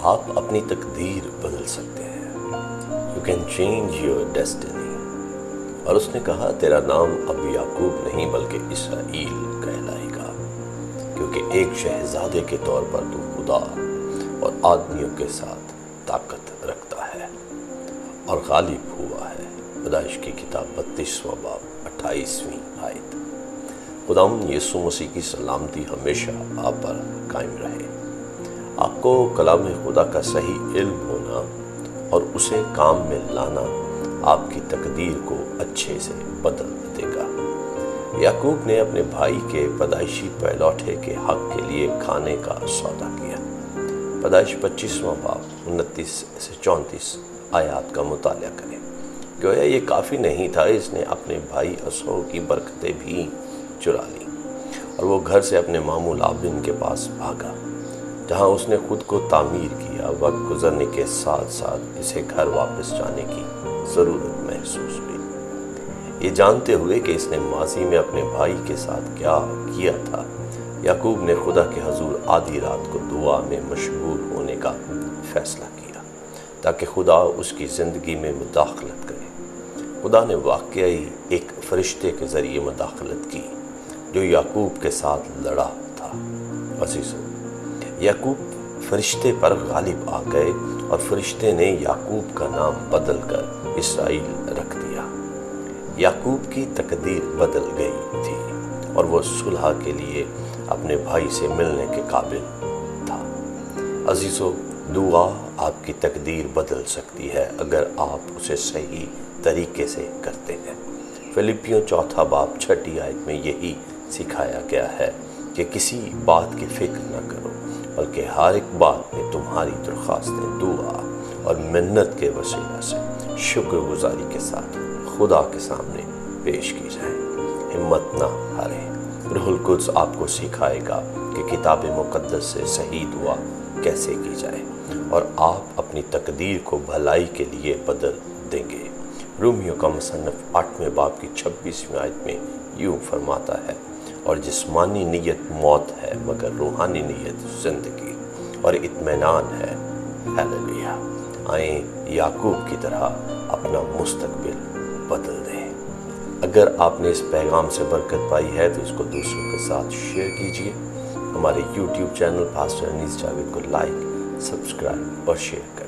آپ اپنی تقدیر بدل سکتے ہیں. You can change your destiny. اور اس نے کہا تیرا نام اب یعقوب نہیں بلکہ اسرائیل کہلائے گا، کیونکہ ایک شہزادے کے طور پر تو خدا اور آدمیوں کے ساتھ طاقت رکھتا ہے اور غالب ہوا ہے. پیدائش کی کتاب 32واں باب 28ویں آیت. خداوند یسوع مسیح کی سلامتی ہمیشہ آپ پر قائم رہے. آپ کو کلام خدا کا صحیح علم ہونا اور اسے کام میں لانا آپ کی تقدیر کو اچھے سے بدل دے گا. یعقوب نے اپنے بھائی کے پیدائشی پہلوٹے کے حق کے لیے کھانے کا سودا کیا. پیدائش 25واں باب 29 سے 34 آیات کا مطالعہ کریں. گویا یہ کافی نہیں تھا، اس نے اپنے بھائی عیسو کی برکتیں بھی چرا لی اور وہ گھر سے اپنے ماموں لابن کے پاس بھاگا، جہاں اس نے خود کو تعمیر کیا. وقت گزرنے کے ساتھ ساتھ اسے گھر واپس جانے کی ضرورت محسوس ہوئی، یہ جانتے ہوئے کہ اس نے ماضی میں اپنے بھائی کے ساتھ کیا کیا تھا. یعقوب نے خدا کے حضور آدھی رات کو دعا میں مشغول ہونے کا فیصلہ کیا تاکہ خدا اس کی زندگی میں مداخلت کرے. خدا نے واقعی ایک فرشتے کے ذریعے مداخلت کی جو یعقوب کے ساتھ لڑا تھا. عزیزو، یعقوب فرشتے پر غالب آ گئے اور فرشتے نے یعقوب کا نام بدل کر اسرائیل رکھ دیا. یعقوب کی تقدیر بدل گئی تھی اور وہ صلح کے لیے اپنے بھائی سے ملنے کے قابل تھا. عزیزو، دعا آپ کی تقدیر بدل سکتی ہے اگر آپ اسے صحیح طریقے سے کرتے ہیں. فلپیوں 4 باب 6 آیت میں یہی سکھایا گیا ہے کہ کسی بات کی فکر نہ کرو بلکہ ہر ایک بات میں تمہاری درخواستیں دعا اور منت کے وسیلہ سے شکر گزاری کے ساتھ خدا کے سامنے پیش کی جائیں. ہمت نہ ہاریں. روح القدس آپ کو سکھائے گا کہ کتاب مقدس سے صحیح دعا کیسے کی جائے اور آپ اپنی تقدیر کو بھلائی کے لیے بدل دیں گے. رومیو کا مصنف 8ویں باب کی 26ویں آیت میں یوں فرماتا ہے، اور جسمانی نیت موت ہے مگر روحانی نیت زندگی اور اطمینان ہے. ہیلیلویا. آئیں یعقوب کی طرح اپنا مستقبل بدل دیں. اگر آپ نے اس پیغام سے برکت پائی ہے تو اس کو دوسروں کے ساتھ شیئر کیجئے. ہمارے یوٹیوب چینل پاسٹر انیس جاوید کو لائک، سبسکرائب اور شیئر کریں.